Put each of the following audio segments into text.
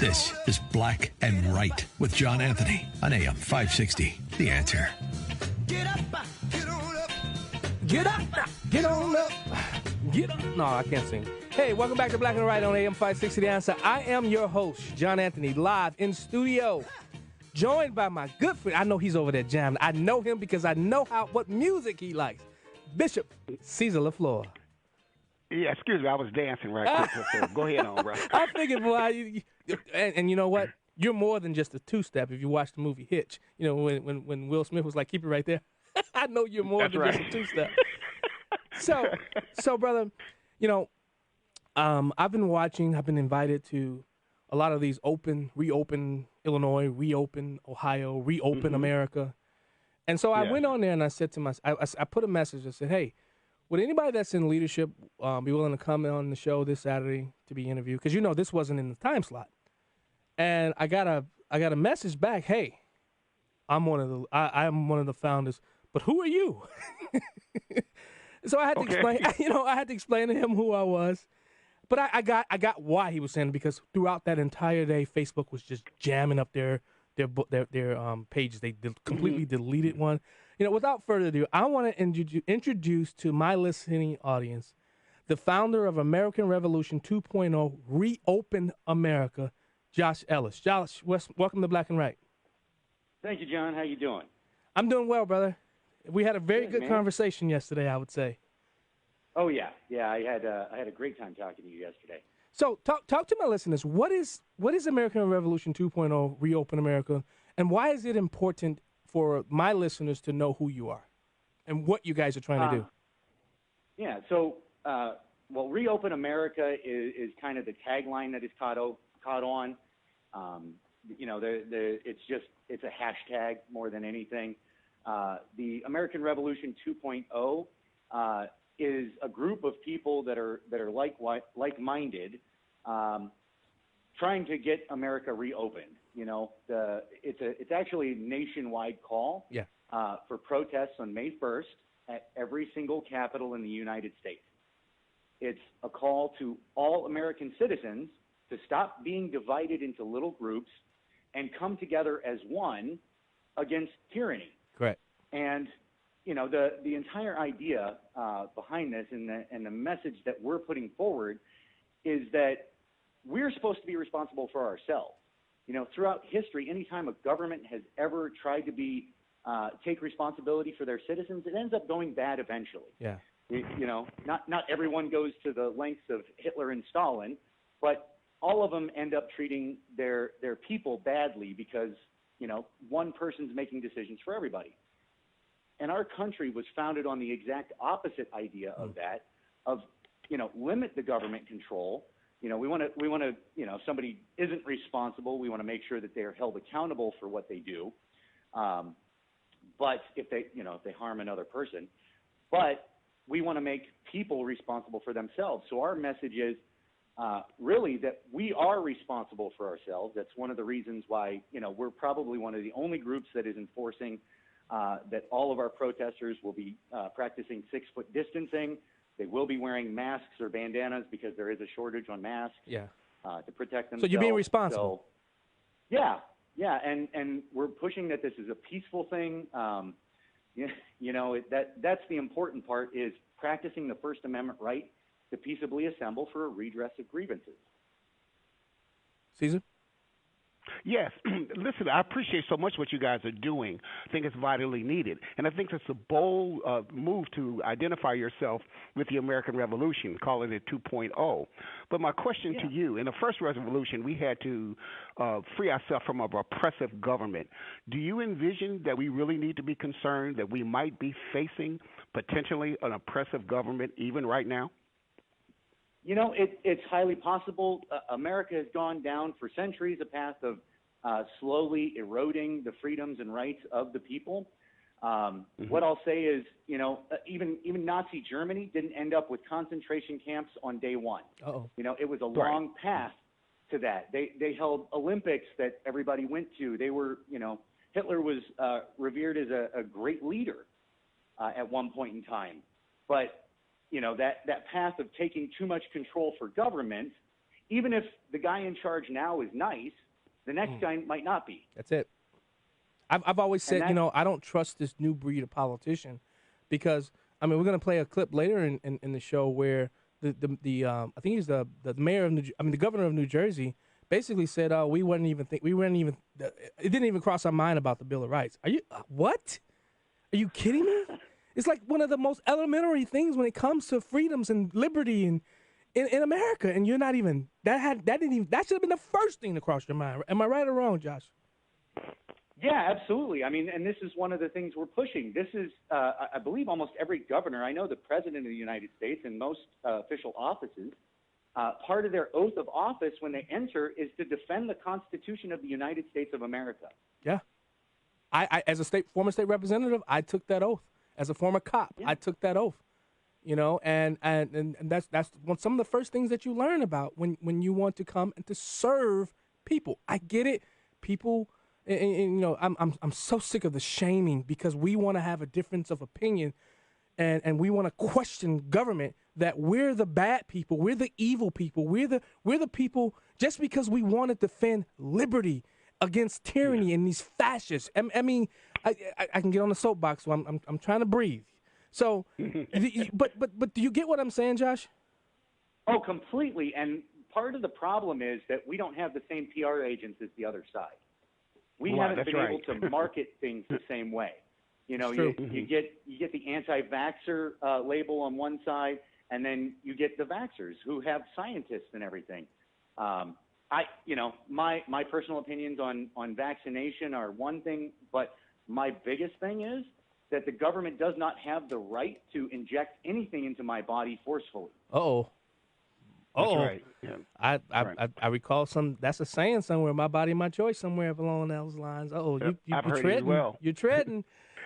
This is Black and Right with John Anthony on AM 560. The Answer. Get up, get on up. Get up, get on up. Get up. No, I can't sing. Hey, welcome back to Black and Right on AM 560. The Answer. I am your host, John Anthony, live in studio, joined by my good friend. I know he's over there jamming. I know him because I know what music he likes. Bishop Caesar LaFleur. Yeah, excuse me. I was dancing right quick. So go ahead on, bro. I figured, boy, and you know what? You're more than just a two-step if you watch the movie Hitch. You know, when Will Smith was like, keep it right there. I know you're more That's than right. just a two-step. So, brother, you know, I've been invited to a lot of these reopen Illinois, reopen Ohio, reopen America. And so I went on there and I said to myself, I put a message that said, hey, would anybody that's in leadership be willing to come on the show this Saturday to be interviewed? Because, you know, this wasn't in the time slot. And I got a message back. Hey, I'm one of the founders, but who are you? So I had to explain. You know, I had to explain to him who I was. But I got why he was saying it, because throughout that entire day, Facebook was just jamming up their pages. They completely deleted one. You know, without further ado, I want to introduce to my listening audience the founder of American Revolution 2.0, Reopen America, Josh Ellis. Josh, welcome to Black and Right. Thank you, John. How you doing? I'm doing well, brother. We had a very good conversation yesterday, I would say. Oh yeah. I had a great time talking to you yesterday. So talk to my listeners. What is American Revolution 2.0, Reopen America, and why is it important for my listeners to know who you are and what you guys are trying to do? Yeah. So, Reopen America is kind of the tagline that is caught on. You know, it's a hashtag more than anything. The American Revolution 2.0 is a group of people that are like-minded, trying to get America reopened. You know, it's actually a nationwide call for protests on May 1st at every single capital in the United States. It's a call to all American citizens to stop being divided into little groups and come together as one against tyranny. Correct. And you know, the entire idea behind this and the message that we're putting forward is that we're supposed to be responsible for ourselves. You know, throughout history, anytime a government has ever tried to take responsibility for their citizens, it ends up going bad eventually. Yeah. You know, not everyone goes to the lengths of Hitler and Stalin, but all of them end up treating their people badly because, you know, one person's making decisions for everybody. And our country was founded on the exact opposite idea of that, you know, limit the government control. You know, we want to, you know, if somebody isn't responsible, we want to make sure that they are held accountable for what they do. But if they harm another person, but we want to make people responsible for themselves. So our message is really that we are responsible for ourselves. That's one of the reasons why, you know, we're probably one of the only groups that is enforcing that all of our protesters will be practicing 6-foot distancing. They will be wearing masks or bandanas because there is a shortage on masks to protect themselves. So you're being responsible. So, yeah, and we're pushing that this is a peaceful thing. You know, that's the important part, is practicing the First Amendment right to peaceably assemble for a redress of grievances. Caesar? Yes. Listen, I appreciate so much what you guys are doing. I think it's vitally needed. And I think it's a bold move to identify yourself with the American Revolution, calling it 2.0. But my question to you, in the first revolution, we had to free ourselves from an oppressive government. Do you envision that we really need to be concerned that we might be facing potentially an oppressive government even right now? You know, it's highly possible. America has gone down for centuries a path of slowly eroding the freedoms and rights of the people. What I'll say is, you know, even Nazi Germany didn't end up with concentration camps on day one. You know, it was a long path to that. They held Olympics that everybody went to. They were, you know, Hitler was revered as a great leader at one point in time. But you know, that path of taking too much control for government even if the guy in charge now is nice, the next guy might not be. That's it. I've always said, I don't trust this new breed of politician because, I mean, we're going to play a clip later in the show where I think he's the mayor of the governor of New Jersey basically said, it didn't even cross our mind about the Bill of Rights. What? Are you kidding me? It's like one of the most elementary things when it comes to freedoms and liberty in America, and you're not even that should have been the first thing to cross your mind. Am I right or wrong, Josh? Yeah, absolutely. I mean, and this is one of the things we're pushing. This is, I believe, almost every governor. I know the president of the United States and most official offices. Part of their oath of office when they enter is to defend the Constitution of the United States of America. Yeah, I as a former state representative, I took that oath. As a former cop, I took that oath. And that's some of the first things that you learn about when you want to come and to serve people. I get it, people. And I'm so sick of the shaming because we want to have a difference of opinion, and we want to question government that we're the bad people, we're the evil people, we're the people just because we want to defend liberty against tyranny and these fascists. I mean, I can get on the soapbox, so I'm trying to breathe. So, but do you get what I'm saying, Josh? Oh, completely. And part of the problem is that we don't have the same PR agents as the other side. We haven't been able to market things the same way. You get the anti-vaxxer label on one side, and then you get the vaxxers who have scientists and everything. My personal opinions on vaccination are one thing, but my biggest thing is that the government does not have the right to inject anything into my body forcefully. That's right. Yeah. I recall that's a saying somewhere, my body, my choice, somewhere along those lines. I've heard it as well. You're treading.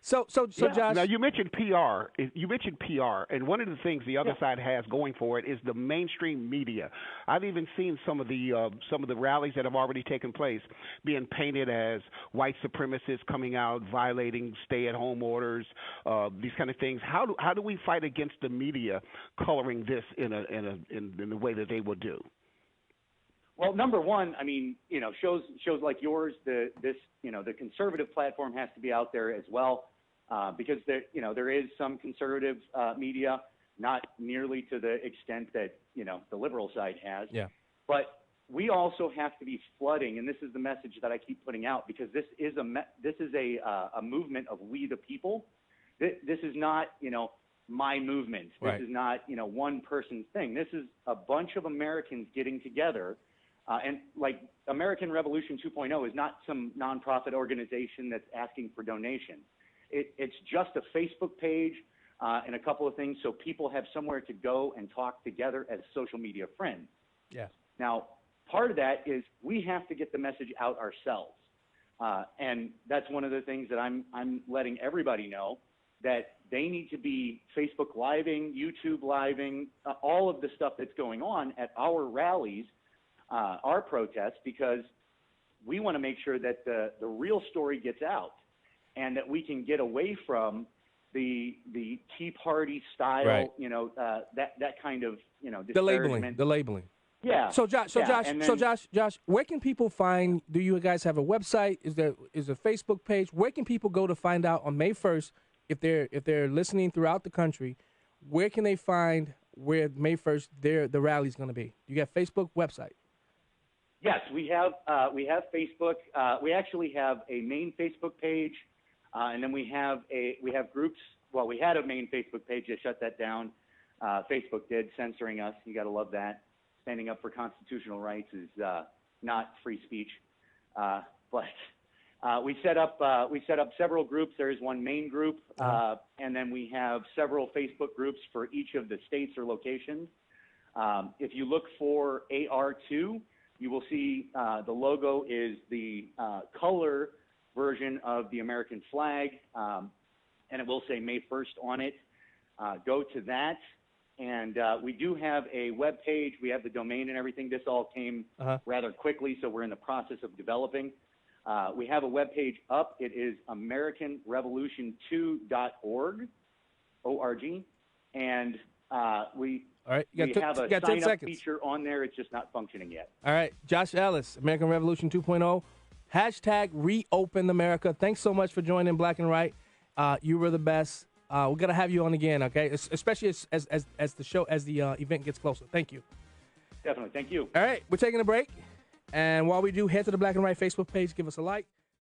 So Josh. Now you mentioned PR. And one of the things the other side has going for it is the mainstream media. I've even seen some of the rallies that have already taken place being painted as white supremacists coming out violating stay-at-home orders, these kind of things. How do we fight against the media coloring this in the way that they would do? Well, number one, I mean, shows like yours, the conservative platform has to be out there as well, because there is some conservative media, not nearly to the extent that the liberal side has. Yeah. But we also have to be flooding, and this is the message that I keep putting out, because this is a movement of we the people. This is not my movement. This is not one person's thing. This is a bunch of Americans getting together. And like American Revolution 2.0 is not some nonprofit organization that's asking for donations. It's just a Facebook page and a couple of things so people have somewhere to go and talk together as social media friends. Yeah. Now, part of that is we have to get the message out ourselves. And that's one of the things that I'm letting everybody know, that they need to be Facebook Living, YouTube Living, all of the stuff that's going on at our rallies, our protests, because we want to make sure that the real story gets out and that we can get away from the Tea Party style, that kind of, disparagement. The labeling. Yeah. So Josh, where can people find? Do you guys have a website? Is there a Facebook page? Where can people go to find out on May 1st if they're listening throughout the country? Where can they find where May 1st the rally's going to be? You got Facebook website? Yes, we have Facebook. We actually have a main Facebook page, and then we have groups. Well, we had a main Facebook page. They shut that down. Facebook did, censoring us. You got to love that. Standing up for constitutional rights is not free speech. But we set up several groups. There is one main group, and then we have several Facebook groups for each of the states or locations. If you look for AR2, you will see the logo is the color version of the American flag, and it will say May 1st on it. Go to that. And we do have a web page. We have the domain and everything. This all came rather quickly, so we're in the process of developing. We have a web page up. It is AmericanRevolution2.org, O-R-G. And we All right. We have a 10 sign-up seconds. feature on there. It's just not functioning yet. All right. Josh Ellis, American Revolution 2.0. Hashtag reopen America. Thanks so much for joining Black and Right. You were the best. We're gonna have you on again, okay? Especially as the event gets closer. Thank you. Definitely. Thank you. All right, we're taking a break, and while we do, head to the Black and Right Facebook page, give us a like.